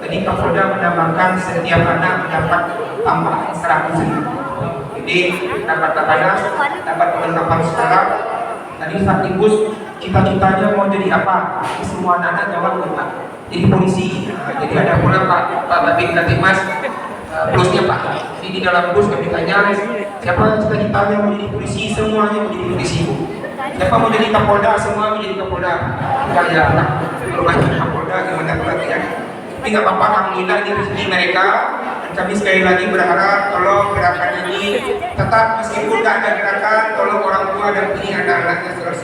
Jadi Kapolda menambahkan setiap anak mendapat tambahan 100.000. Jadi dapat makanan, dapat perlengkapan sekolah. Tadi Ustaz Ibus cita-citanya mau jadi apa? Semua anak-anak jawab Pak. Jadi polisi. Jadi ada pula Pak Babin Katimas. Plusnya Pak, di dalam bus kami tanya siapa cita-citanya mau jadi polisi, semuanya mau jadi polisi Bu. Siapa mau jadi Kapolda, semua mau jadi Kapolda. Ya, rumahnya Kapolda gimana pelatihan. Tapi nggak apa-apa, alhamdulillah ini rezeki mereka. Dan kami sekali lagi berharap tolong gerakan ini tetap meskipun nggak ada gerakan, tolong orang tua dan ini anak-anaknya terus.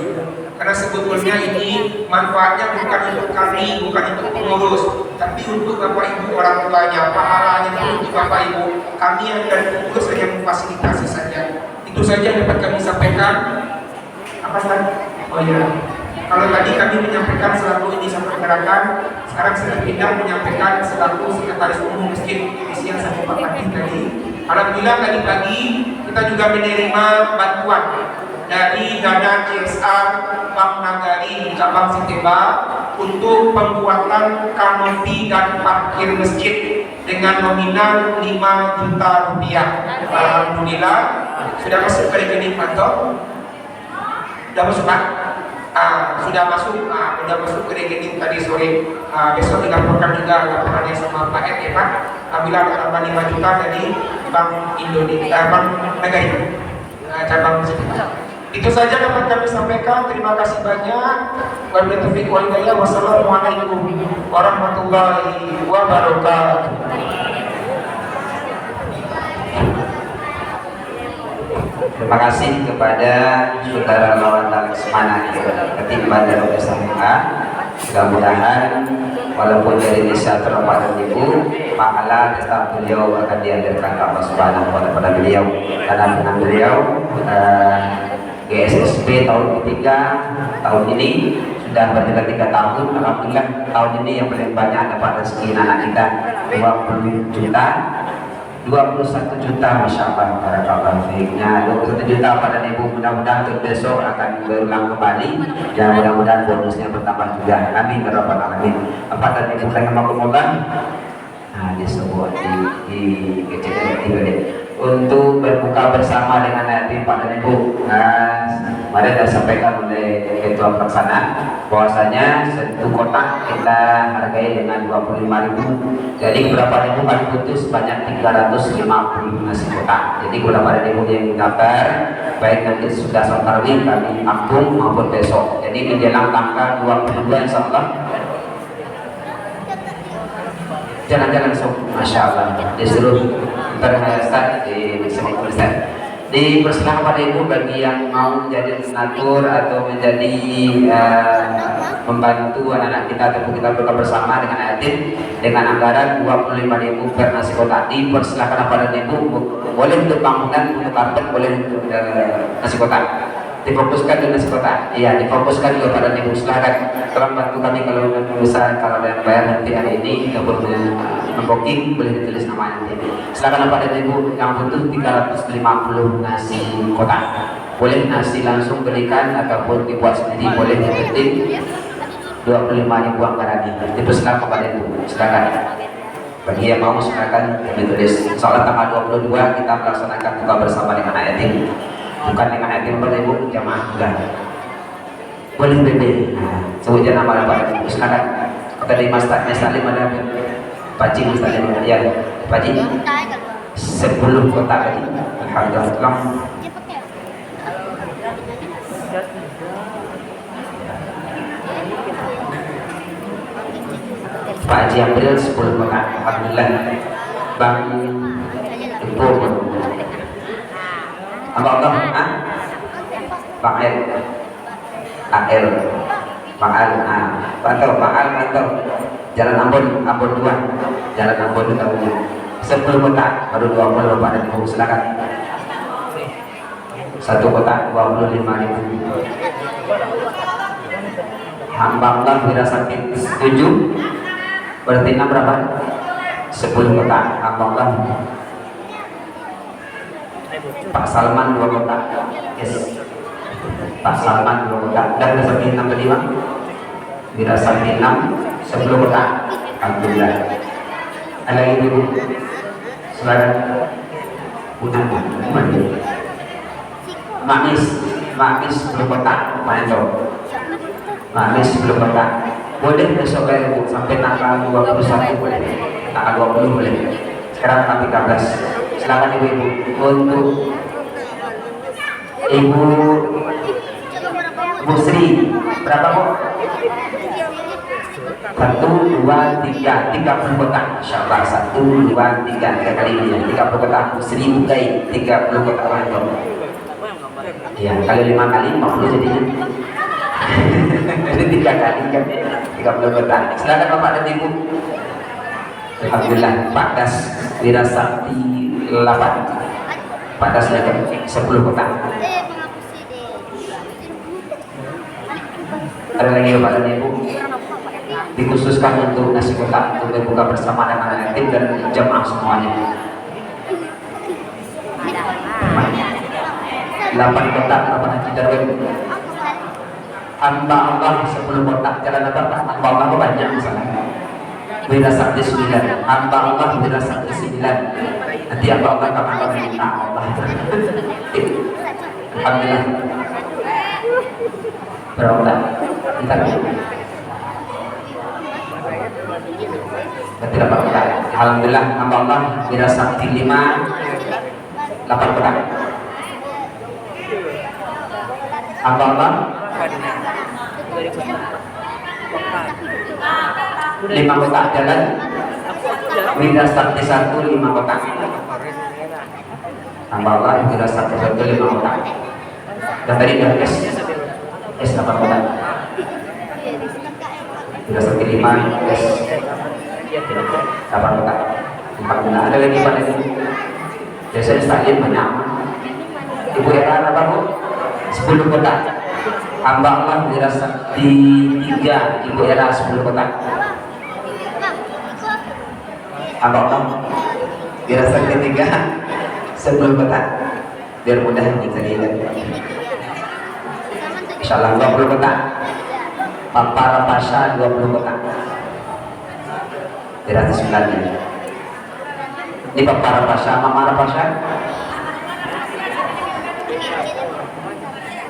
Karena sebetulnya ini manfaatnya bukan untuk kami, bukan untuk pengurus, tapi untuk Bapak Ibu orang tuanya, pahalanya itu untuk Bapak Ibu. Kami yang dari pengurus hanya memfasilitasi saja. Itu saja dapat kami sampaikan. Apa tadi? Oh iya. Kalau tadi kami menyampaikan selaku ini sampai gerakan, sekarang saya pindah menyampaikan selaku sekretaris umum masjid yang saya Pak Fatih tadi. Alhamdulillah tadi pagi kita juga menerima bantuan dari dana CSR Bank Nagari di cabang Siteba untuk pembuatan kanopi dan parkir masjid dengan nominal 5 juta rupiah. Alhamdulillah sudah masuk ke rekening kantor. Sudah masuk Pak? Sudah masuk ke rekening tadi sore. Besok dilaporkan juga laporannya sama Pak Ed ya Pak. Apabila ada 5 juta dari Bank Indonesia, Bank Nagari cabang Siteba. Itu saja dapat kami sampaikan. Terima kasih banyak. Wabillahi taufiq wal hidayah. Wassalamualaikum warahmatullahi wabarakatuh. Terima kasih kepada Saudara Lawatan Lesmana Ketimbang Darul SMK. Mudah-mudahan walaupun dari desa terlepas dan ibu, pahala tetap beliau akan dihadirkan ke Allah Subhanahu wa Ta'ala pada beliau. Karena dengan beliau GSSB tahun ketiga tahun ini sudah berjalan 3 tahun. Alhamdulillah tahun ini yang paling banyak dapat rezeki anak kita 20 juta, 21 juta, masya Allah, barakallahu fiiknya. 21 juta pada ibu, mudah-mudahan untuk besok akan berulang kembali dan mudah-mudahan bonusnya bertambah juga. Amin ya rabbal alamin. Apa tadi ibu tanya mau di sebuah di kecil untuk berbuka bersama dengan yatim Pak dan Ibu. Kemarin sudah sampaikan oleh Ketua Pelaksana bahwasanya satu kotak kita hargai dengan 25.000. Jadi beberapa ribu kali putus sebanyak 350 nasi kotak. Jadi beberapa ribu yang daftar baik nanti sudah sholat tarawih kami ampun maupun besok. Jadi menjelang tanggal 22 insyaallah jalan-jalan masya Allah disuruh berhasil di sini Ustaz. Dipersilakan pada ibu bagi yang mau menjadi donatur atau menjadi membantu anak-anak kita ataupun kita berbuka bersama dengan yatim dengan anggaran 25.000 per nasi kotak. Dipersilakan pada ibu, boleh untuk bangunan, untuk karpet, boleh untuk nasi kotak. Difokuskan di nasi kotak. Iya, difokuskan juga pada ibu. Silakan tolong bantu kami kalau bisa, kalau ada yang bayar nanti hari ini kita boleh membooking, boleh ditulis nama nanti. Silakan pada ibu yang butuh 350 nasi kotak. Boleh nasi langsung berikan ataupun dibuat sendiri, boleh dipetik 25.000 anggaran ini. Dipersilakan kepada ibu. Silakan. Bagi yang mau silakan ditulis. Soalnya tanggal 22 kita melaksanakan buka bersama dengan yatim. Bukan dengan yatim pada ibu, jamaah juga. Boleh bebe. Sebutnya nama Pak Ibu. Silakan. Tadi Mas Salim ada Pak Cik Mas Salim ya. Pak Cik 10 kotak tadi. Alhamdulillah. Pak Haji ambil 10 kotak. Alhamdulillah. Bang Ibu Allah, Pak El, Pak Al, Pantau, Jalan Ambon 2, Jalan Ambon 2, 10 kotak, baru 20 Bapak dan Ibu, silakan. 1 kotak 25.000. Hamba Allah Wirasakit 7, berarti 6 berapa? 10 kotak, hamba Allah. Pak Salman 2 kotak, yes. Pak Salman 2 kotak, dan Wirasakti 6 tadi Bang. Wirasakti 6, 10 kotak, alhamdulillah. Ada lagi ibu? Silakan. Punya Manis, manis belum kotak, mana itu? Manis belum kotak. Boleh besok ya ibu sampai tanggal 21 boleh, tanggal 20 boleh. Sekarang tanggal 13. Silakan ibu-ibu untuk ibu Bu Sri berapa bu? 1, 2, 3, 30 kotak. Insyaallah 1, 2, 3 kali ini 30 kotak. Bu Sri bukai 30 kotak itu. Ya kali 5 kali 50 jadinya. Jadi 3 kali kan 30 kotak. Silakan bapak dan ibu. Alhamdulillah Pak Das Wira Sakti 8. Pak Das dapat 10 kotak. Ada lagi bapak dan ibu dikhususkan untuk nasi kotak untuk berbuka bersama dengan yatim dan jamaah semuanya. 8 kotak apa nanti darwin. Hamba Allah 10 kotak jalan apa? Hamba Allah banyak misalnya. Wira Sakti 9. Hamba Allah Wira Sakti 9. Nanti hamba Allah kapan minta Allah. Alhamdulillah. Berapa? Bentar. Berarti 8 kotak. Alhamdulillah hamba Allah Wira Sakti 5. 8 kotak. Hamba Allah 5 kotak jalan. Wira Sakti 1 5 kotak. Hamba Allah Wira Sakti 1 5 kotak. Dan tadi udah S 8 kotak. Wira Sakti 5 S 8 kotak. Alhamdulillah. Ada lagi pada ini. Biasanya stadion banyak. Ibu Era apa bu? 10 kotak. Hamba Allah Wira Sakti 3. Ibu Era 10 kotak. Hamba Allah Wira Sakti 3 10 kotak. Biar mudah kita lihat. Insyaallah 20 kotak. Papa Rapasha 20 kotak. Wira 9. Ini Papa Rapasha, Mama Rapasha.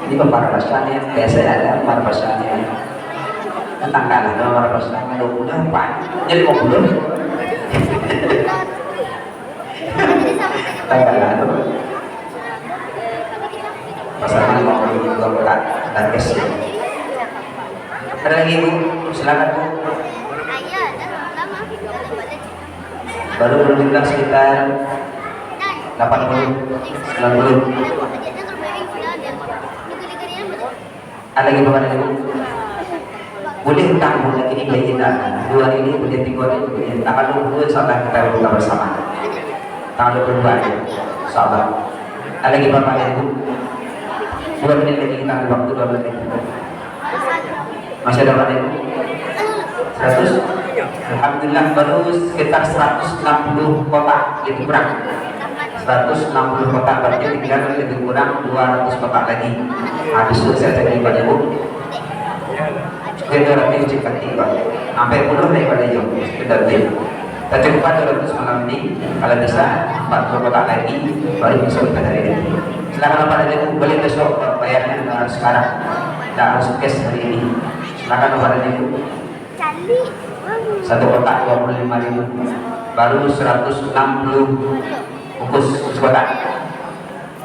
Ini Papa Rapasha nih, biasa ada Mama Rapasha nih. Tentang kalah Mama Rapasha 20 apa? Jadi 50. Tanggalan pasangan mau 2 kotak dan cash. Ada lagi bu, silakan bu. Baru berjumlah sekitar 80, 90. Ada lagi bapak dan ibu? Boleh hutang boleh ini boleh kita 2 ini boleh 3 ini boleh. Tanggal 20 insyaallah kita buka bersama. Tanggal 22 aja, insyaallah. Ada lagi bapak dan ibu? 2 menit lagi kita ambil waktu 2 menit. Masih ada bapak dan ibu? 100? Alhamdulillah baru sekitar 160 kotak lebih kurang. 160 kotak berarti tinggal lebih kurang 200 kotak lagi. Habis itu saya jadi pada ibu. Kita nanti ucapkan tiba. Sampai puluh daripada jam. Kita kita cukupkan 200 malam ini. Kalau bisa 40 kotak lagi baru bisa kita hari ini. Silakan pada ibu boleh besok bayarnya sekarang. Tidak harus cash hari ini. Silakan pada ibu. 1 kotak 25.000. Baru 160 bungkus kotak.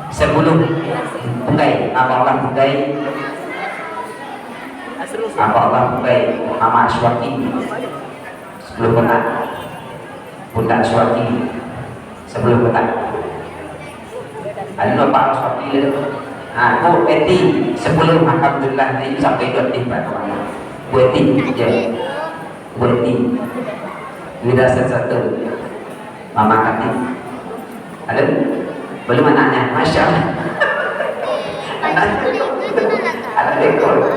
10 bungkai. Apa Allah bungkai? Apa Allah bungkai? Mama Aswaki 10 kotak. Bunda Aswaki 10 kotak. Ada Pak Aswaki. Bu Eti 10. Alhamdulillah ini sampai 20 Pak. Bu Eti ya. Berhenti Wira 1 Mama Kati ada belum anaknya Masya Allah ada dekor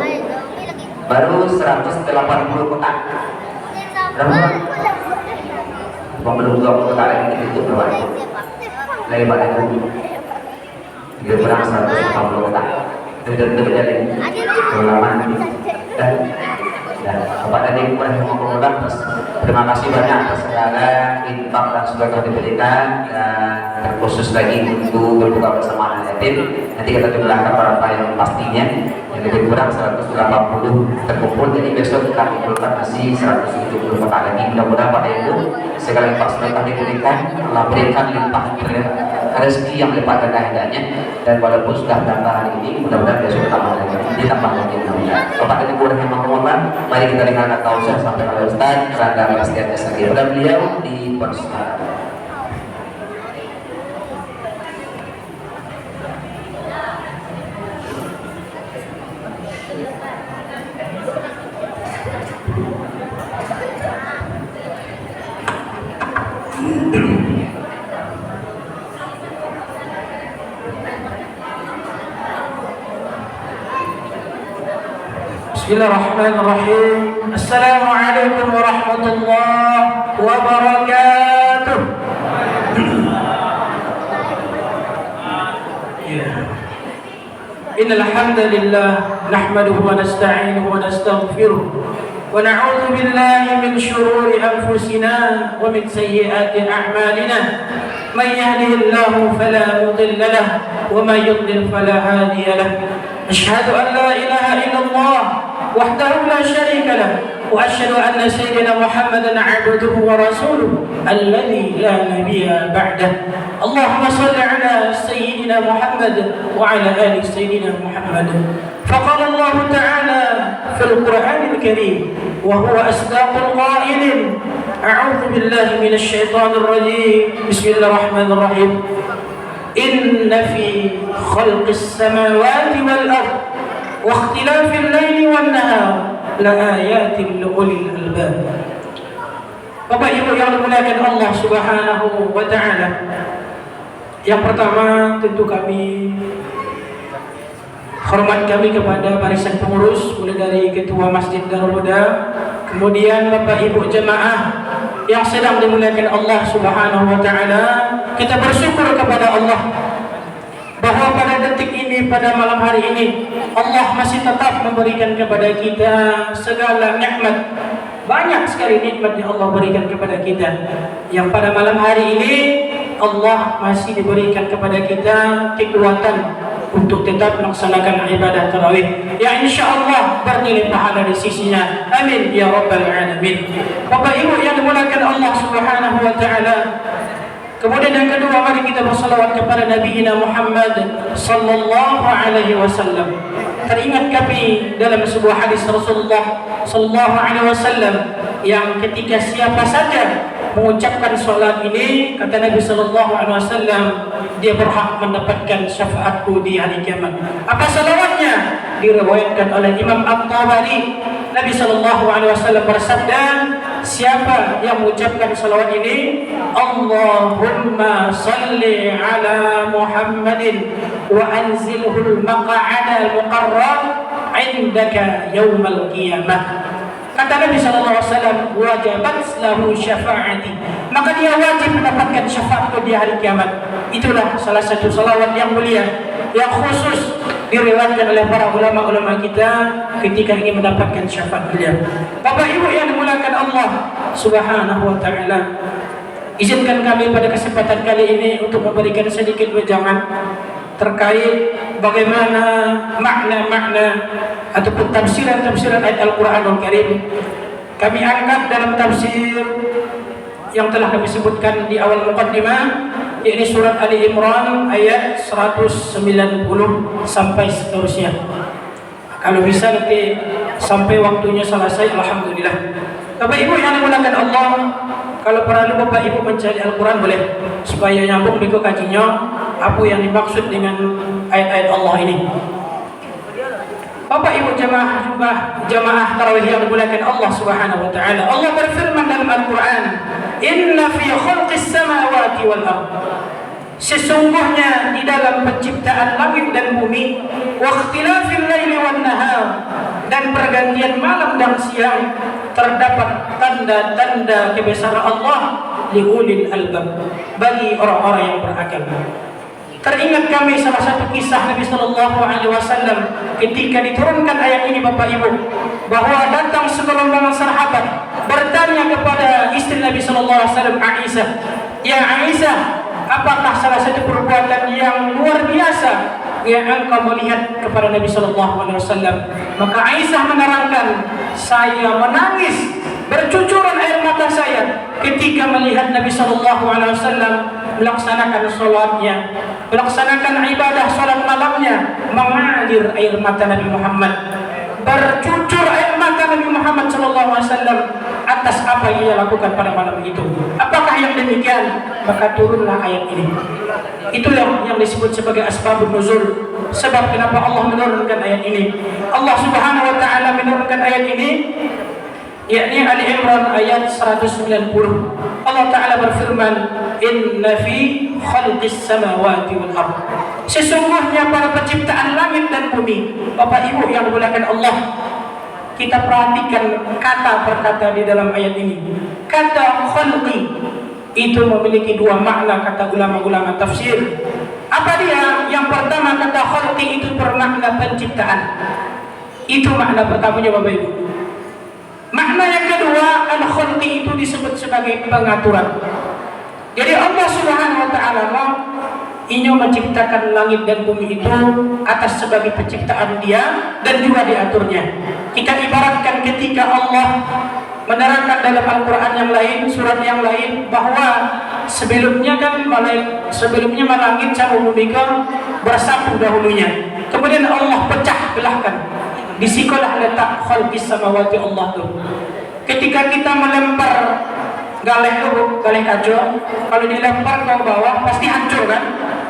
baru 180 kotak berapa? Belum 20 kotak lagi itu berapa? Lagi pada itu dia berang 180 kotak itu jadi lagi lama dan kepada Ibu rahimahullah. Terima kasih banyak atas segala infak dan sedekah diberikan, dan terkhusus lagi untuk berbuka bersama anak yatim. Nanti kita jumlahkan berapa yang pastinya, yang lebih kurang 180 terkumpul. Jadi besok kita kumpulkan masih 170 kepala lagi. Mudah-mudahan Pak Ibu segala infak sedekah diberikan, Allah berikan limpah rezeki yang lipat ganda hendaknya, dan walaupun sudah berapa hari ini, mudah-mudahan besok ditambah lagi. Bapak dan Ibu rahimahullah, mari kita dengarkan tausiah sampai oleh Ustaz Randa Bastian Jasa kepada beliau di persidangan. Bismillahirrahmanirrahim. Assalamualaikum warahmatullahi wabarakatuh. Innal hamdalillah nahmaduhu wa nasta'inuhu wa nastaghfiruh wa na'udzu billahi min shururi anfusina wa min sayyiati a'malina. Man yahdihillahu fala mudilla lahu wa man yudlil fala hadiya lahu. Asyhadu an la ilaha illallah wahdahu la syarika lahu wa asyhadu anna sayyidina Muhammadan 'abduhu wa rasuluhu alladzi la nabiyya ba'dahu. Allahumma shalli 'ala sayyidina Muhammad wa 'ala ali sayyidina Muhammad. Faqala Allah ta'ala fil Qur'anil Karim wa huwa asdaqul qailin. A'udzu billahi minasy syaithanir rajim. Bismillahirrahmanirrahim. Inna fi khalqis samawati wal ardh wa ikhtilafil laili wan nahar la ayatin li ulil albab. Bapak Ibu yang dimuliakan Allah Subhanahu wa taala, yang pertama tentu kami hormat kami kepada barisan pengurus, mulai dari Ketua Masjid Darul Huda, kemudian Bapak Ibu jemaah yang sedang dimuliakan Allah Subhanahu wa taala. Kita bersyukur kepada Allah bahwa pada detik ini, pada malam hari ini, Allah masih tetap memberikan kepada kita segala nikmat. Banyak sekali nikmat yang Allah berikan kepada kita, yang pada malam hari ini Allah masih diberikan kepada kita kekuatan untuk tetap melaksanakan ibadah tarawih yang insyaAllah bernilai pahala di sisinya. Amin ya rabbal alamin. Bapak Ibu yang dimuliakan Allah Subhanahu wa taala, kemudian yang kedua, mari kita bersalawat kepada Nabi Muhammad sallallahu alaihi wasallam. Teringat kami dalam sebuah hadis Rasulullah sallallahu alaihi wasallam yang ketika siapa saja mengucapkan salat ini, kata Nabi sallallahu alaihi wasallam, dia berhak mendapatkan syafaatku di hari kiamat. Apa salawatnya? Diriwayatkan oleh Imam At-Tabari. Nabi sallallahu alaihi wasallam bersabda, siapa yang mengucapkan salawat ini, Allahumma salli ala Muhammadin wa anzilhul maq'ada al-muqarrab indaka yaumal qiyamah. Kata Nabi sallallahu alaihi wasallam, wajabat lahu syafaati, maka dia wajib mendapatkan syafaatku di hari kiamat. Itulah salah satu salawat yang mulia, yang khusus diriwayatkan oleh para ulama-ulama kita ketika ingin mendapatkan syafaat beliau. Bapak Ibu yang dimuliakan Allah Subhanahu wa taala, izinkan kami pada kesempatan kali ini untuk memberikan sedikit wejangan terkait bagaimana makna-makna ataupun tafsiran-tafsiran ayat Al-Qur'anul Karim. Kami angkat dalam tafsir yang telah kami sebutkan di awal muqaddimah, yaitu surat Ali Imran ayat 190 sampai seterusnya. Kalau bisa nanti sampai waktunya selesai, alhamdulillah. Bapak Ibu yang dimuliakan Allah, kalau perlu Bapak Ibu mencari Al-Quran boleh, supaya nyambung dengan kajinya apa yang dimaksud dengan ayat-ayat Allah ini. Bapak Ibu jamaah tarawih yang dimuliakan Allah Subhanahu wa taala, Allah berfirman dalam Al-Quran, inna fi khalqis samawati wal ardh, sesungguhnya di dalam penciptaan langit dan bumi, wa ikhtilafil laili wan nahar, dan pergantian malam dan siang, terdapat tanda-tanda kebesaran Allah liulil albab, bagi orang-orang yang berakal. Teringat kami salah satu kisah Nabi Sallallahu Alaihi Wasallam ketika diturunkan ayat ini, Bapak Ibu, bahwa datang segelombang sahabat bertanya kepada istri Nabi Sallallahu Alaihi Wasallam, Aisyah, ya Aisyah, apakah salah satu perbuatan yang luar biasa yang engkau melihat kepada Nabi Sallallahu Alaihi Wasallam? Maka Aisyah menerangkan, saya menangis bercucuran air mata saya ketika melihat Nabi Sallallahu Alaihi Wasallam melaksanakan sholatnya, melaksanakan ibadah sholat malamnya, mengalir air mata Nabi Muhammad, bercucur air mata Nabi Muhammad Sallallahu Alaihi Wasallam atas apa yang ia lakukan pada malam itu. Apakah yang demikian? Maka turunlah ayat ini. Itu yang disebut sebagai asbabun nuzul, sebab kenapa Allah menurunkan ayat ini. Allah Subhanahu wa taala menurunkan ayat ini, yakni Ali Imran ayat 190. Allah taala berfirman, inna fi khalqis samawati wal ardh, sesungguhnya pada penciptaan langit dan bumi. Bapak Ibu yang dimuliakan Allah, kita perhatikan kata per kata di dalam ayat ini. Kata khalqi itu memiliki dua makna, kata ulama-ulama tafsir. Apa dia? Yang pertama, kata khalqi itu bermakna penciptaan. Itu makna pertamanya, Bapak Ibu. Makna yang kedua, al-khalqi itu disebut sebagai pengaturan. Jadi Allah Subhanahu wa taala Inyo menciptakan langit dan bumi itu atas sebagai penciptaan Dia dan juga diaturnya. Kita ibaratkan ketika Allah menerangkan dalam Al-Quran yang lain, surat yang lain, bahwa sebelumnya langit sama bumi bersatu dahulunya. Kemudian Allah pecah belahkan. Disikolah letak khalqis samawati Allah itu. Ketika kita melempar galeh kaca, kalau dilempar ke bawah pasti hancur kan?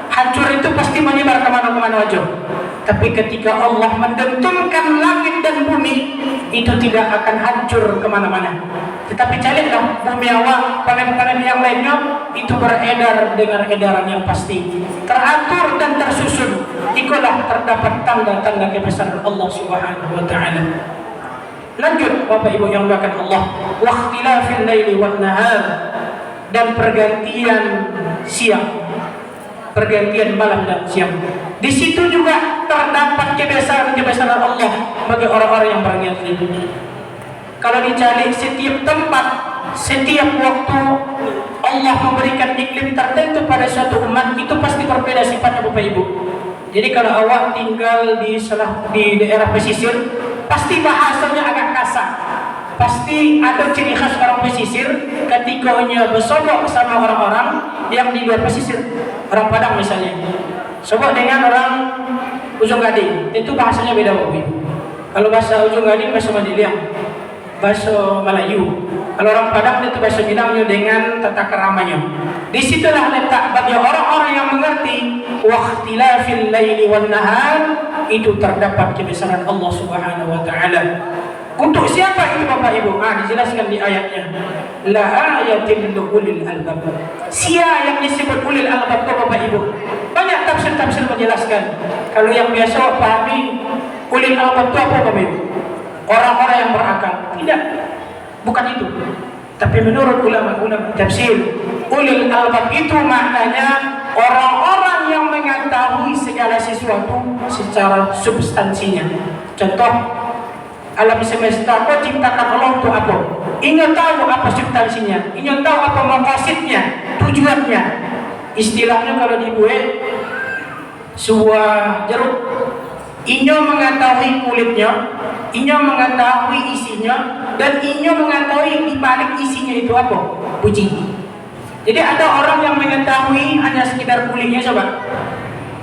Hancur itu pasti menyebar kemana-mana aja. Tapi ketika Allah mendentumkan langit dan bumi, itu tidak akan hancur kemana-mana. Tetapi caliklah bumi awak, planet-planet yang lainnya itu beredar dengan edaran yang pasti, teratur dan tersusun. Itulah terdapat tanda-tanda kebesaran Allah Subhanahu wa taala. Lanjut Bapak Ibu yang dimuliakan Allah, waqtilafil laili wan nahar, dan pergantian siang, pergantian malam dan siang. Di situ juga terdapat kebesaran Allah bagi orang-orang yang beriman. Kalau dicari setiap tempat, setiap waktu Allah memberikan iklim tertentu pada suatu umat, itu pasti berbeda sifatnya, Bapak Ibu. Jadi kalau awak tinggal di daerah pesisir, pasti bahasanya agak kasar. Pasti ada ciri khas orang pesisir ketika bersogok sama orang-orang yang di luar pesisir. Orang Padang misalnya, sogok dengan orang Ujung Gading, itu bahasanya beda, Bapak. Kalau bahasa Ujung Gading bahasa Madiliang, bahasa Melayu. Kalau orang Padang itu bahasa Minangnya dengan tata keramanya. Disitulah letak bagi orang-orang yang mengerti waqtilafil laili wan nahar, itu terdapat kebesaran Allah Subhanahu wa taala. Untuk siapa itu, Bapak Ibu? Dijelaskan di ayatnya. La ayatin ulil albab. Sia yang disebut ulil albab itu, Bapak Ibu. Banyak tafsir-tafsir menjelaskan. Kalau yang biasa pahami ulil albab itu apa, Bapak Ibu? Orang-orang yang berakal. Tidak. Bukan itu. Tapi menurut ulama-ulama tafsir, ulil albab itu maknanya orang-orang yang mengetahui segala sesuatu secara substansinya. Contoh, alam semesta kau ciptakan Allah itu apa? Ingin tahu apa substansinya, ingin tahu apa maqasidnya, tujuannya. Istilahnya kalau dibuat sebuah jeruk, ingin mengetahui kulitnya, ingin mengetahui isinya, dan ingin mengetahui di balik isinya itu apa? Uji. Jadi ada orang yang mengetahui hanya sekedar kulitnya, coba.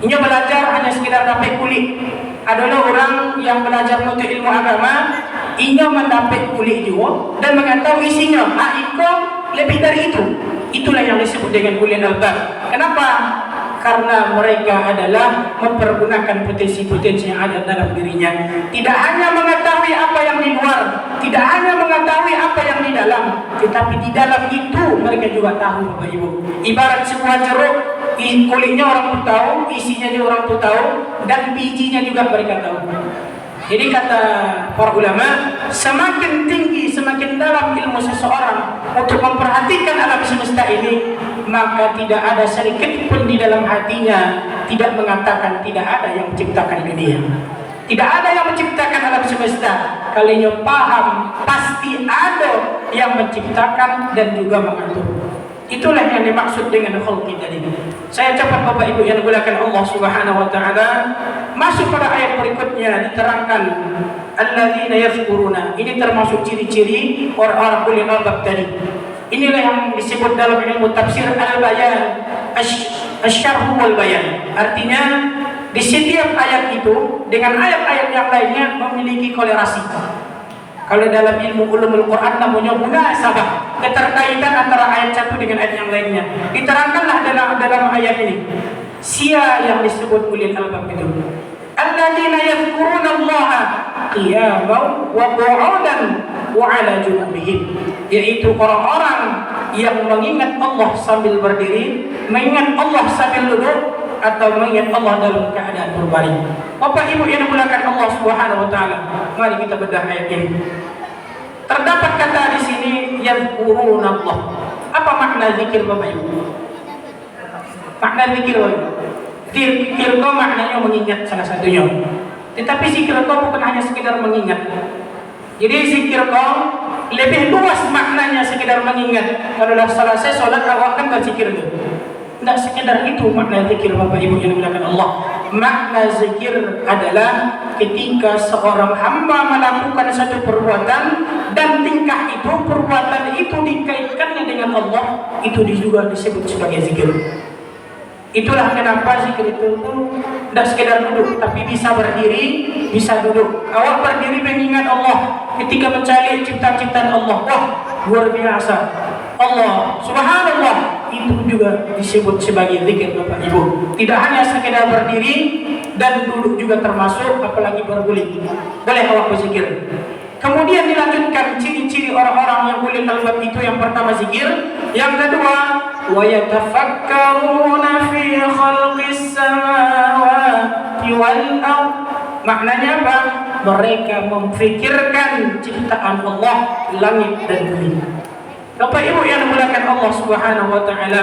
Ingin belajar hanya sekedar dapat kulit. Adalah orang yang belajar untuk ilmu agama, ingin mendapat kulit juga dan mengetahui isinya. Itu lebih dari itu. Itulah yang disebut dengan ulil albab. Kenapa? Karena mereka adalah mempergunakan potensi-potensi yang ada dalam dirinya. Tidak hanya mengetahui apa yang di luar, tidak hanya mengetahui apa yang di dalam, tetapi di dalam itu mereka juga tahu, Bapak Ibu. Ibarat sebuah jeruk, kulitnya orang tuh tahu, isinya juga orang tuh tahu, dan bijinya juga mereka tahu. Jadi kata para ulama, semakin tinggi, semakin dalam ilmu seseorang untuk memperhatikan alam semesta ini, maka tidak ada sedikit pun di dalam hatinya tidak mengatakan tidak ada yang menciptakan dunia, tidak ada yang menciptakan alam semesta. Kalinya paham pasti ada yang menciptakan dan juga mengatur. Itulah yang dimaksud dengan khalqi tadi. Saya cepat Bapak Ibu yang dimuliakan Allah Subhanahu wa taala, masuk pada ayat berikutnya diterangkan alladzina yazkuruna. Ini termasuk ciri-ciri orang-orang ulil albab tadi. Inilah yang disebut dalam ilmu tafsir al-bayan, asy-syarh wal bayan. Artinya di setiap ayat itu dengan ayat-ayat yang lainnya memiliki kolerasi. Kalau dalam ilmu ulumul Quran namanya munasabah, keterkaitan antara ayat satu dengan ayat yang lainnya. Diterangkanlah dalam ayat ini. Sia yang disebut ulil albab itu. Alladzina yadhkuruna Allaha qiyaman wa qu'udan wa 'ala junubihim. Yaitu orang-orang yang mengingat Allah sambil berdiri, mengingat Allah sambil duduk, atau mengingat Allah dalam keadaan berbaring. Bapak Ibu yang dimuliakan Allah Subhanahu wa taala, mari kita bedah ayat ini. Terdapat kata di sini yazkuruna Allah. Apa makna zikir Bapak Ibu? Makna zikir Bapak Ibu. Zikir itu maknanya mengingat salah satunya. Tetapi zikir itu bukan hanya sekedar mengingat. Jadi zikir itu lebih luas maknanya sekedar mengingat. Kalau dah selesai sholat awak kan berzikir itu. Tidak sekedar itu makna zikir Bapak Ibu yang dimuliakan Allah. Makna zikir adalah ketika seorang hamba melakukan satu perbuatan dan tingkah itu, perbuatan itu dikaitkannya dengan Allah, itu juga disebut sebagai zikir. Itulah kenapa zikir itu tidak sekedar duduk, tapi bisa berdiri, bisa duduk. Awak berdiri mengingat Allah ketika mencari ciptaan-ciptaan Allah. Wah, luar biasa. Allah, subhanallah, itu juga disebut sebagai zikir Bapak Ibu. Tidak hanya sekedar berdiri dan duduk juga termasuk, apalagi berguling. Boleh awak berzikir. Kemudian dilanjutkan ciri-ciri orang-orang yang ulil albab itu. Yang pertama zikir, yang kedua wa yatafakkaruna fi khalqis samawati wal ardh. Maknanya apa? Mereka memfikirkan ciptaan Allah, langit dan bumi. Bapak Ibu yang dimuliakan Allah Subhanahu wa taala,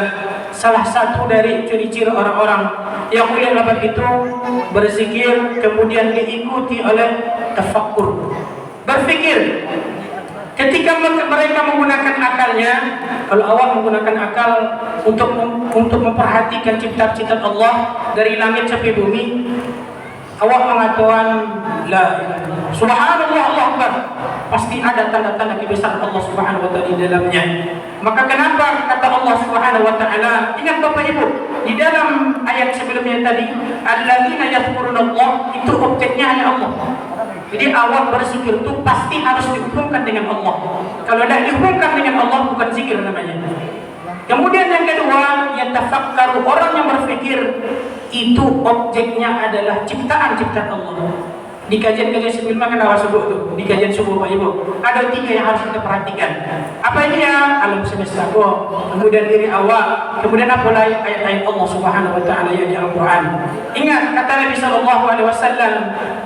salah satu dari ciri-ciri orang-orang yang ulil albab itu berzikir kemudian diikuti oleh tafakkur, berfikir. Ketika mereka menggunakan akalnya, kalau awak menggunakan akal untuk memperhatikan ciptaan-ciptaan Allah dari langit sampai bumi, awak mengatakan la ilaha illallah, subhanallah, Allah akbar, pasti ada tanda-tanda kebesaran Allah Subhanahu wa taala di dalamnya. Maka kenapa kata Allah Subhanahu wa taala, ingat Bapak Ibu, di dalam ayat sebelumnya tadi, alladzina yadhkurunallah, itu objeknya hanya Allah. Jadi awak berzikir itu pasti harus dihubungkan dengan Allah. Kalau tidak dihubungkan dengan Allah, bukan zikir namanya. Kemudian yang kedua, yatafakkaru, orang yang berfikir itu objeknya adalah ciptaan-ciptaan Allah. Di kajian-kajian sebelumnya kan awak sebut tuh, di kajian subuh Pak Ibu, ada 3 yang harus kita perhatikan. Apa ini ya? Alam semesta, kemudian diri awak, kemudian apa lagi ayat-ayat Allah Subhanahu wa taala yang di Al-Qur'an. Ingat kata Nabi sallallahu alaihi wasallam,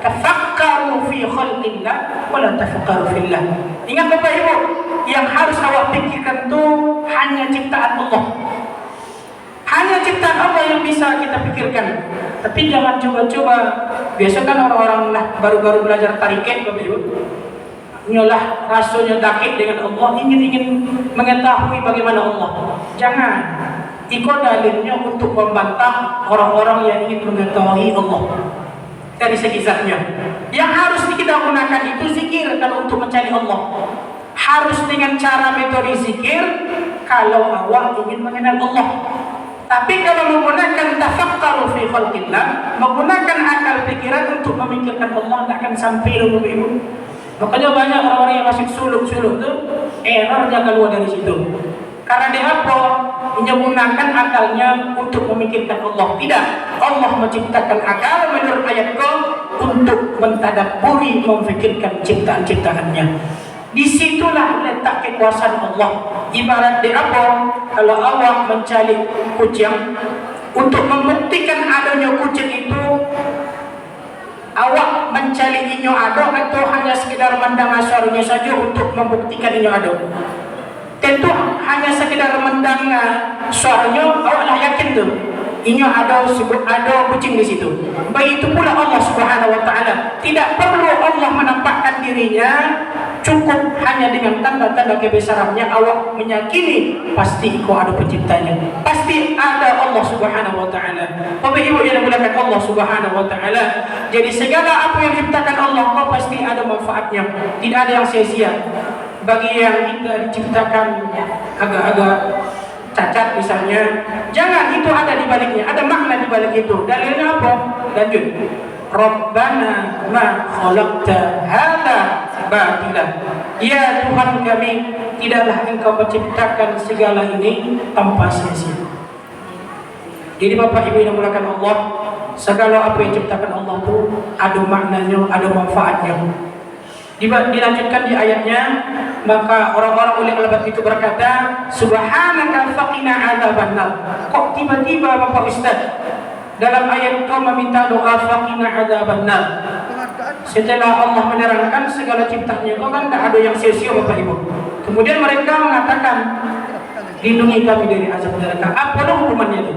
tafakkaru fi khalqillah wa la tafakkaru fillah. Ingat Bapak Ibu, yang harus awak pikirkan tuh hanya ciptaan Allah. Hanya ciptaan Allah yang bisa kita pikirkan. Tapi jangan coba-coba. Biasa kan orang-orang baru-baru belajar tarikat Bapak Ibu, nyolah rasanya dakik dengan Allah, ingin mengetahui bagaimana Allah. Jangan. Itu dalilnya untuk membantah orang-orang yang ingin mengetahui Allah dari segi zatnya. Yang harus kita gunakan itu zikir kalau untuk mencari Allah. Harus dengan cara metode zikir kalau awak ingin mengenal Allah. Tapi kalau menggunakan tafakkaru fi khalqillah, menggunakan akal pikiran untuk memikirkan Allah, tidak akan sampai loh Bapak Ibu. Makanya banyak orang-orang yang masih suluk-suluk itu errornya keluar dari situ. Karena dia apa? Menggunakan akalnya untuk memikirkan Allah. Tidak. Allah menciptakan akal menurut ayatku untuk mentadabburi, memfikirkan ciptaan-ciptaannya. Disitulah letak kekuasaan Allah. Ibarat di apa? Kalau awak mencari kucing, untuk membuktikan adanya kucing itu, awak mencari inyo ada atau hanya sekedar mendengar suaranya saja untuk membuktikan inyo ada? Tentu hanya sekedar mendengar undang suaranya, awaklah yakin tuh. Inyo ada kucing di situ. Begitu pula Allah Subhanahu wa taala. Tidak perlu Allah menampakkan dirinya, cukup hanya dengan tanda-tanda kebesarannya awak meyakini pasti kau ada penciptanya. Pasti ada Allah Subhanahu wa taala. Bapak Ibu yang dimuliakan Allah Subhanahu wa taala. Jadi segala apa yang diciptakan Allah kau pasti ada manfaatnya. Tidak ada yang sia-sia. Bagi yang kita diciptakan agak-agak cacat misalnya, jangan, itu ada di baliknya, ada makna di balik itu. Dalilnya apa? Lanjut. Rabbana ma khalaqta hadza batila. Ya Tuhan kami, tidaklah Engkau menciptakan segala ini tanpa sia-sia. Jadi Bapak Ibu yang dimuliakan Allah, segala apa yang diciptakan Allah itu ada maknanya, ada manfaatnya. Dilanjutkan di ayatnya, maka orang-orang ulik albab itu berkata, subhanaka faqina adzabannar. Kok tiba-tiba Bapak Ustaz dalam ayat kau meminta doa faqina adzabannar, setelah Allah menerangkan segala ciptaannya, kau kan tak ada yang sia-sia Bapak Ibu. Kemudian mereka mengatakan, lindungi kami dari azab neraka. Apa hukumannya itu?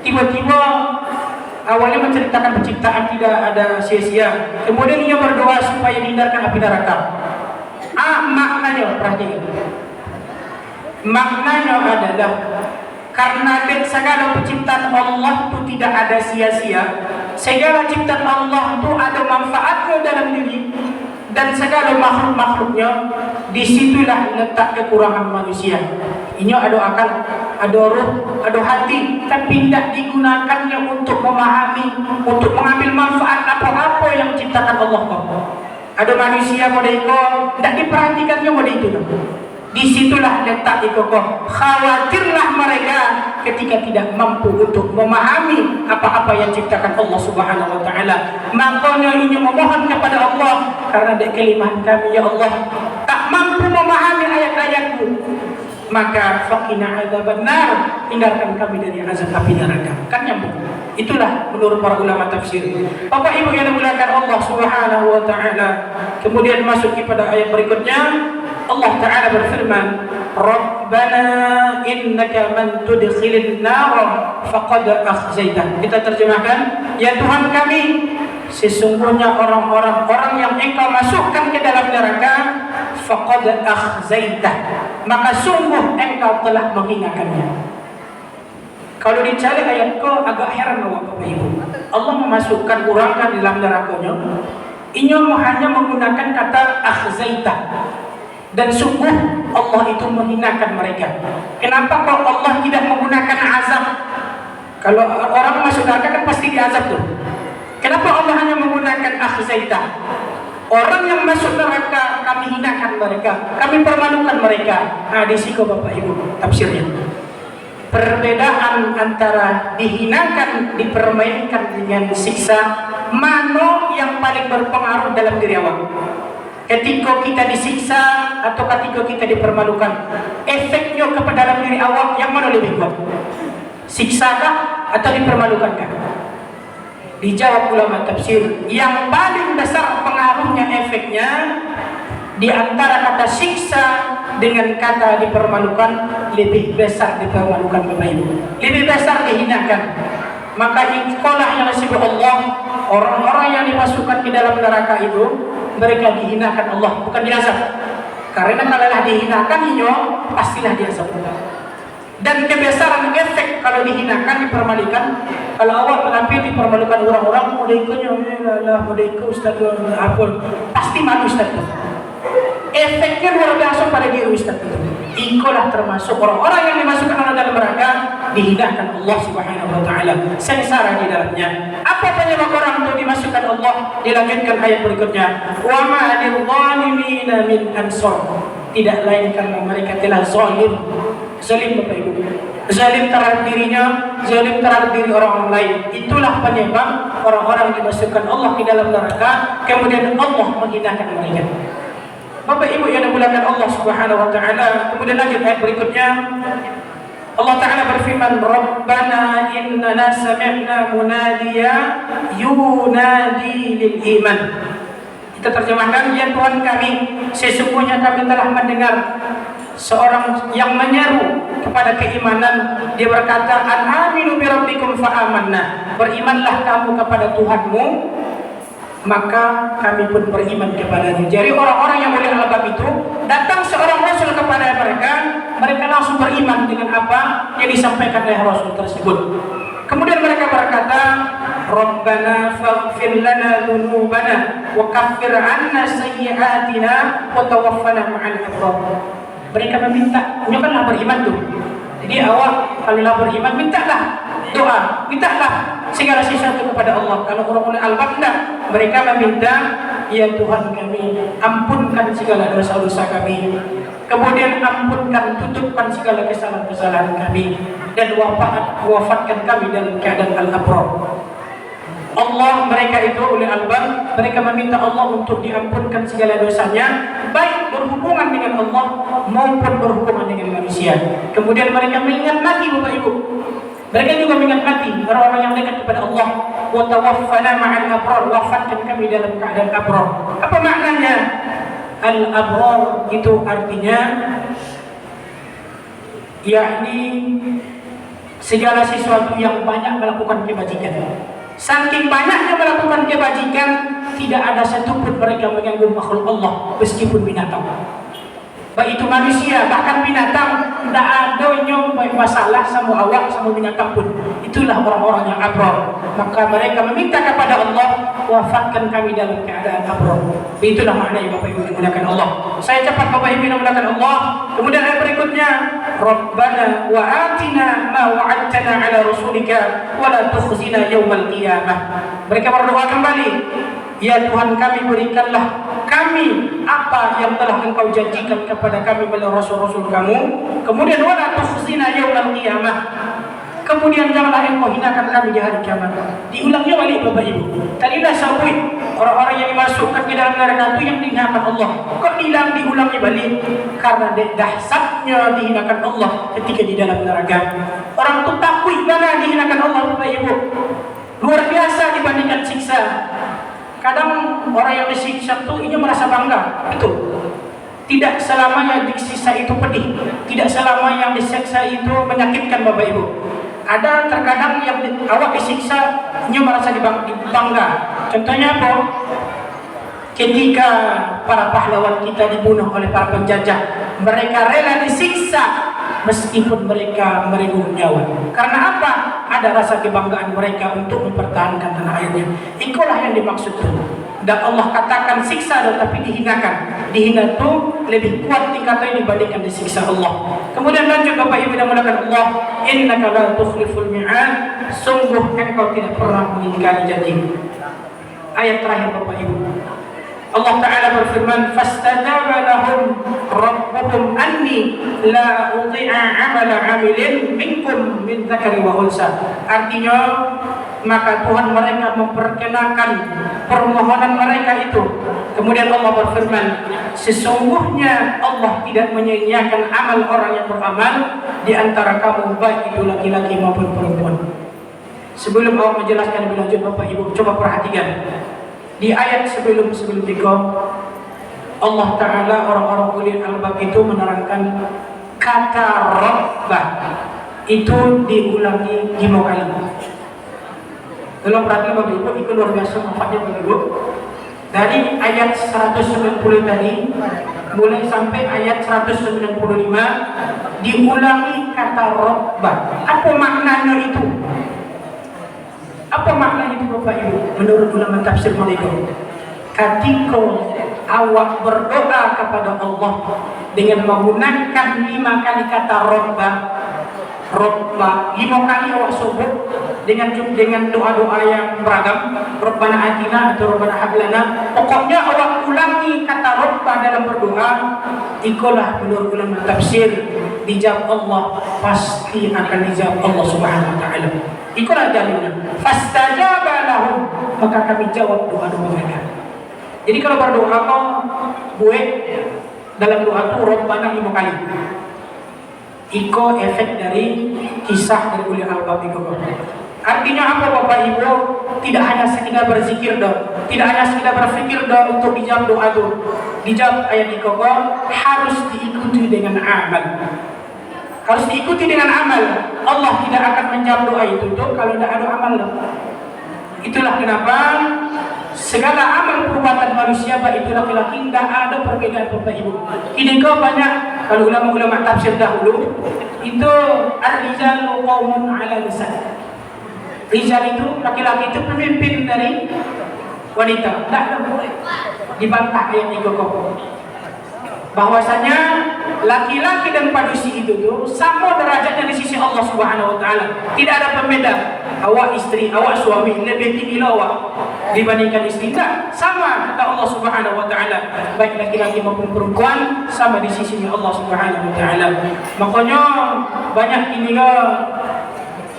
Tiba-tiba awalnya menceritakan penciptaan tidak ada sia-sia, kemudian ia berdoa supaya dihindarkan api neraka. Maknanya, perhatikan. Maknanya adalah karena segala penciptaan Allah itu tidak ada sia-sia, segala ciptaan Allah itu ada manfaatnya dalam diri, dan segala makhluk-makhluknya disitulah letak kekurangan manusia. Ini ada akal, ada roh, ada hati, tapi tidak digunakannya untuk memahami, untuk mengambil manfaat apa-apa yang diciptakan Allah. Ada manusia modeko, tidak diperhatikannya modeko itu. Disitulah letak ikokoh. Khawatirlah mereka ketika tidak mampu untuk memahami apa-apa yang diciptakan Allah Subhanahu wa taala. Makanya ini memohon kepada Allah, karena dari kelimpahan kami ya Allah tak mampu memahami ayat-ayat-Mu, maka faqina adzabannar, hindarkan kami dari azab api neraka. Kan nyambung. Itulah menurut para ulama tafsir. Bapak Ibu yang dimuliakan Allah Subhanahu wa taala. Kemudian masuk kepada ayat berikutnya, Allah taala berfirman, Rabbana innaka man tudkhilin nar faqad akhzaitah. Kita terjemahkan, ya Tuhan kami, sesungguhnya orang yang Engkau masukkan ke dalam neraka, faqad akhzaitah, maka sungguh Engkau telah menghinakannya. Kalau dicari ayat ko agak heran Bapak Ibu. Allah memasukkan orang kan dalam nerakanya. Ini hanya menggunakan kata akhzaitah. Dan sungguh Allah itu menghinakan mereka. Kenapa kok Allah tidak menggunakan azab? Kalau orang masuk neraka kan pasti diazab tuh. Kenapa Allah hanya menggunakan akhzaitah? Orang yang masuk neraka kami hinakan mereka, kami permalukan mereka. Nah, di siko Bapak Ibu tafsirnya. Perbedaan antara dihinakan, dipermainkan dengan siksa, mana yang paling berpengaruh dalam diri awak? Ketika kita disiksa atau ketika kita dipermalukan, efeknya kepada dalam diri awak yang mana lebih kuat? Siksakah atau dipermalukankah? Dijawab ulama tafsir, yang paling besar pengaruhnya, efeknya di antara kata siksa dengan kata dipermalukan, lebih besar dipermalukan Bapak Ibu, lebih besar dihinakan. Maka ikolah yang disebut Allah, orang-orang yang dimasukkan ke dalam neraka itu, mereka dihinakan Allah, bukan diazab. Karena kalau dihinakan inyo, pastilah diazab. Dan kebesaran efek kalau dihinakan, dipermalukan, kalau awak menampil dipermalukan orang-orang, modekonya modeko Ustaz apun, pasti malu Ustaz. Efeknya luar biasa pada diri Ustaz itu. Ikolah termasuk orang-orang yang dimasukkan dalam neraka, dihinakan Allah Subhanahu wa taala, sengsara di dalamnya. Apa penyebab orang itu dimasukkan Allah? Dilanjutkan ayat berikutnya, wa ma lil-zalimina min ansar. Tidak lain karena mereka telah zalim. Zalim Bapak Ibu, zalim terhadap dirinya, zalim terhadap diri orang lain. Itulah penyebab orang-orang dimasukkan Allah ke dalam neraka, kemudian Allah menghinakan mereka. Bapak Ibu yang dimuliakan Allah Subhanahu wa taala. Kemudian lanjut ayat berikutnya, Allah taala berfirman, Rabbana innana sami'na munadiya yunadi lil iman. Kita terjemahkan, ya Tuhan kami, sesungguhnya kami telah mendengar seorang yang menyeru kepada keimanan, dia berkata, "Aminu bi rabbikum fa amanna." Berimanlah kamu kepada Tuhanmu, maka kami pun beriman kepadanya. Jadi orang-orang yang ulil albab itu, datang seorang Rasul kepada mereka, mereka langsung beriman dengan apa yang disampaikan oleh Rasul tersebut. Kemudian mereka berkata, "Rabbana faghfir lana dzunubana wa kaffir 'anna sayyi'atina wa tawaffana ma'al abrar." Mereka meminta, janganlah beriman tuh. Jadi awak kalau beriman, mintalah doa, mintalah segala sesuatu kepada Allah. Kalau orang-orang albab enggak, mereka meminta, "Ya Tuhan kami, ampunkan segala dosa-dosa kami. Kemudian ampunkan, tutupkan segala kesalahan-kesalahan kami, dan wafatkan kami dalam keadaan al-abrar." Allah, mereka itu oleh albab, mereka meminta Allah untuk diampunkan segala dosanya, baik berhubungan dengan Allah maupun berhubungan dengan manusia. Kemudian mereka mengingat mati, Bapak Ibu. Mereka juga mengingat mati, orang-orang yang dekat kepada Allah. Wa tawaffana ma'al abrar, wafatkan kami dalam keadaan abrar. Apa maknanya? Al-abrar itu artinya yakni segala sesuatu yang banyak melakukan kebajikan. Saking banyaknya melakukan kebajikan, tidak ada satupun mereka mengganggu makhluk Allah, meskipun binatang. Baik itu manusia, bahkan binatang, tidak ada yang masalah sama awak, sama binatang pun. Itulah orang-orang yang abrar. Maka mereka meminta kepada Allah, wafatkan kami dalam keadaan abrar. Itulah maknanya Bapak Ibu dimuliakan Allah. Saya cepat Bapak Ibu dimuliakan Allah. Kemudian ayat berikutnya, Rabbana wa atina ma wa'adtana ala rasulika wa la tukhzina yawmal qiyamah. Mereka berdoa kembali, "Ya Tuhan kami, berikanlah kami apa yang telah Engkau janjikan kepada kami melalui rasul-rasul kamu. Kemudian wala tukhzina yaumal qiyamah. Kemudian janganlah Engkau hinakan kami di hari kiamat." Diulangnya balik Bapak Ibu. Tadilah sabui orang-orang yang dimasukkan ke dalam neraka itu yang dihinakan Allah. Kok diulangi balik? Karena dahsyatnya dihinakan Allah ketika di dalam neraka. Orang itu takut mana dihinakan Allah, Bapak Ibu. Luar biasa dibandingkan siksa. Kadang orang yang disiksa itu ini merasa bangga, betul. Tidak selamanya disiksa itu pedih, tidak selama yang disiksa itu menyakitkan Bapak Ibu. Ada terkadang yang awak disiksa, ini merasa bangga. Contohnya apa? Ketika para pahlawan kita dibunuh oleh para penjajah, mereka rela disiksa meskipun mereka meregung nyawa. Karena apa? Ada rasa kebanggaan mereka untuk mempertahankan tanah airnya. Itulah yang dimaksud. Dan Allah katakan siksa tetapi dihinakan. Dihina itu lebih kuat tingkatnya dibandingkan disiksa Allah. Kemudian lanjut Bapak Ibu yang mengatakan Allah, "Innaka la tukhliful mi'ad." Sungguh Engkau tidak pernah mengingkari janji. Ayat terakhir Bapak Ibu. Allah Ta'ala berfirman, "Fastajaba lahum rabbuhum anni la udhi'a 'amala 'amilin minkum min dzakari wa unsa." Artinya, maka Tuhan mereka memperkenankan permohonan mereka itu. Kemudian Allah berfirman, "Sesungguhnya Allah tidak menyia-nyiakan amal orang yang beramal di antara kamu, baik itu laki-laki maupun perempuan." Sebelum Allah menjelaskan lebih lanjut Bapak Ibu, coba perhatikan. Di ayat sebelum itu Allah Ta'ala, orang-orang ulil albab itu menerangkan kata Rabbah itu diulangi 5 kali. Kalau perhatikan Bapak Ibu, itu luar biasa manfaatnya Bapak Ibu. Dari ayat 190 tadi mulai sampai ayat 195 diulangi kata Rabbah. Apa maknanya itu? Apa makna itu Bapak Ibu? Menurut ulama tafsir mereka, ketika awak berdoa kepada Allah dengan menggunakan 5 kali kata Rabbah, 5 kali awak sebut dengan doa-doa yang beragam, Rabbana atina atau Rabbana hablana. Pokoknya awak ulangi kata Rabbah dalam berdoa. Itulah menurut ulama tafsir dijawab Allah, pasti akan dijawab Allah Subhanahu wa taala. Itulah dalilnya. Fastajaba lahum, maka kami jawab doa-doa mereka. Jadi kalau berdoa kau buat dalam doa itu Rabbana 5 kali. Iko efek dari kisah dari ulil albab itu. Artinya apa Bapak Ibu? Tidak hanya sekedar berzikir doa, tidak hanya sekedar berfikir doa untuk dijawab doa itu. Dijawab ayat di kokoh harus diikuti dengan amal. Harus diikuti dengan amal. Allah tidak akan menjawab doa itu tuh kalau tidak ada amal. Itulah kenapa segala amal perbuatan manusia baik itu laki-laki tidak ada perbedaan Bapak Ibu. Ini kau banyak kalau ulama-ulama tafsir dahulu itu ar-rijalu qaumun 'ala lisan. Rijal itu laki-laki itu pemimpin dari wanita. Tidak ada boleh dibantah ayat ini kokoh. Bahwasanya laki-laki dan manusia itu tuh sama derajatnya di sisi Allah Subhanahu wa taala. Tidak ada pembeda. Awak istri, awak suami lebih tinggi awak dibandingkan istri. Tidak, sama kata Allah Subhanahu wa taala. Baik laki-laki maupun perempuan sama di sisi Allah Subhanahu wa taala. Makanya banyak ini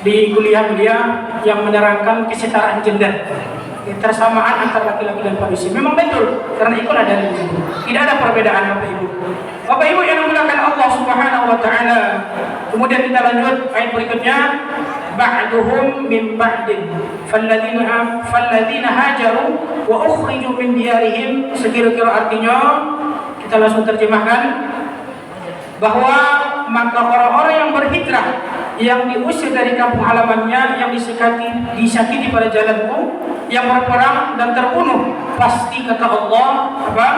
di kuliah dia yang menerangkan kesetaraan gender. Ketersamaan antara laki-laki dan manusia memang betul karena itulah dari itu tidak ada perbedaan Bapak Ibu. Bapak Ibu yang dimuliakan Allah Subhanahu wa taala. Kemudian kita lanjut ayat berikutnya, ba'duhum min ba'din falladzina hajaru wa ukhriju min diyarihim. Sekira-kira artinya kita langsung terjemahkan bahwa maka orang-orang yang berhijrah yang diusir dari kampung halamannya, yang disakiti pada jalanku, yang berperang dan terbunuh, pasti kata Allah apa?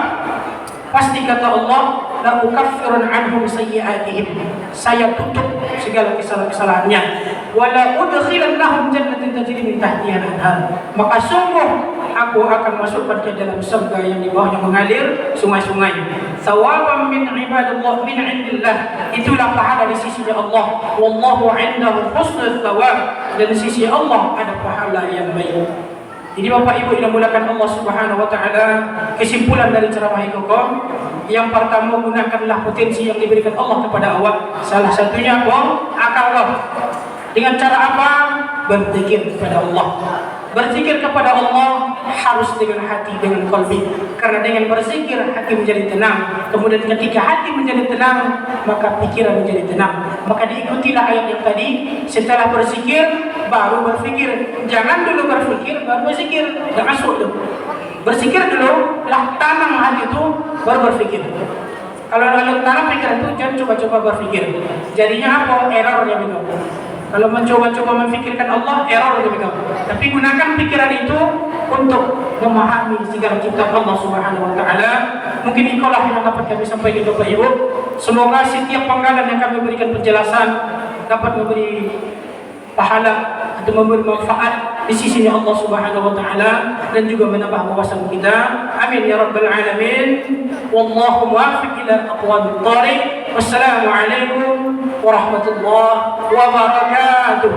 Pasti kata Allah, la ukaffirun anhum sayyi'atihim. Saya tutup segala kesalahan-kesalahannya. Wa la udkhilannahum jannatin tajri min tahtiha al-anhar. Maka sungguh aku akan masukkan ke dalam surga yang di bawahnya mengalir sungai-sungai. Thawaban min ibadillah min indillah. Itulah pahala di sisi Allah. Wallahu 'indahu husnul thawab. Dan di sisi Allah ada pahala yang baik. Jadi Bapak Ibu yang dimuliakan Allah Subhanahu wa taala, kesimpulan dari ceramah Kokom yang pertama, gunakanlah potensi yang diberikan Allah kepada awak. Salah satunya apa? Akal roh. Dengan cara apa? Berzikir kepada Allah. Berzikir kepada Allah harus dengan hati, dengan qalbi. Karena dengan berzikir hati menjadi tenang. Kemudian ketika hati menjadi tenang, maka pikiran menjadi tenang. Maka diikutilah ayat yang tadi. Setelah berzikir baru berfikir. Jangan dulu berfikir baru berzikir. Tidak masuk itu. Berzikir dulu, lah tanam hati itu baru berfikir. Kalau tanam pikiran itu jangan coba-coba berfikir. Jadinya apa? Error yang itu. Kalau mencoba-coba memfikirkan Allah, error lebih kamu. Tapi gunakan pikiran itu untuk memahami segala ciptaan Allah Subhanahu wa taala. Mungkin itulah yang dapat kami sampaikan Bapak Ibu. Semoga setiap penggalan yang kami berikan penjelasan dapat memberi pahala atau memberi manfaat di sisi Allah Subhanahu wa taala dan juga menambah wawasan kita. Amin ya rabbal alamin. Wallahu muwaffiq ila aqwamit thariq. Wassalamu alaikum warahmatullahi wabarakatuh.